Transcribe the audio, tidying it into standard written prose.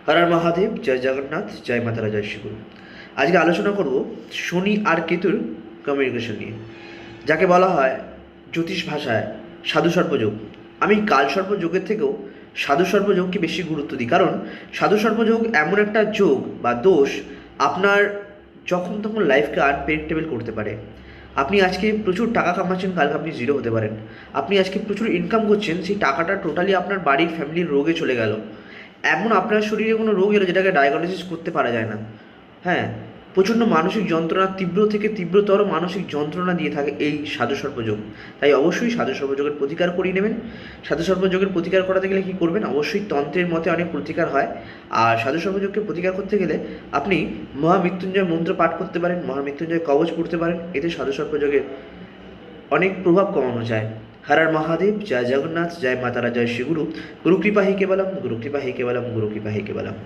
হর হর মহাদেব, জয় জগন্নাথ, জয় মাতারা, জয় শ্রীগুরু। আজকে আলোচনা করব শনি আর কেতুর কমিউনিকেশন নিয়ে, যাকে বলা হয় জ্যোতিষ ভাষায় সাধু সর্পযোগ। আমি কাল সর্পযোগের থেকেও সাধু সর্পযোগকে বেশি গুরুত্ব দিই, কারণ সাধু সর্পযোগ এমন একটা যোগ বা দোষ আপনার যখন তখন লাইফকে আনপ্রেডিক্টেবল করতে পারে। আপনি আজকে প্রচুর টাকা কামাচ্ছেন, কালকে আপনি জিরো হতে পারেন। আপনি আজকে প্রচুর ইনকাম করছেন, সেই টাকাটা টোটালি আপনার বাড়ির ফ্যামিলির রোগে চলে গেল। এমন আপনার শরীরে কোনো রোগ এলো যেটাকে ডায়াগনোসিস করতে পারা যায় না। হ্যাঁ, প্রচণ্ড মানসিক যন্ত্রণা, তীব্র থেকে তীব্রতর মানসিক যন্ত্রণা দিয়ে থাকে এই সাধু সর্পযোগ। তাই অবশ্যই সাধু সর্পযোগের প্রতিকার করিয়ে নেবেন। সাধু সর্পযোগের প্রতিকার করাতে গেলে কী করবেন? অবশ্যই তন্ত্রের মতে অনেক প্রতিকার হয়, আর সাধু সর্পযোগকে প্রতিকার করতে গেলে আপনি মহামৃত্যুঞ্জয় মন্ত্র পাঠ করতে পারেন, মহামৃত্যুঞ্জয় কবচ পড়তে পারেন। এতে সাধু সর্পযোগের অনেক প্রভাব কমানো যায়। হর হর মহাদেব, জয় জগন্নাথ, জয় মাতারা, জয় শ্রীগুরু। গুরু কৃপা হি কেবলম, গুরু কৃপা হি কেবলম, গুরু কৃপা হি কেবলম।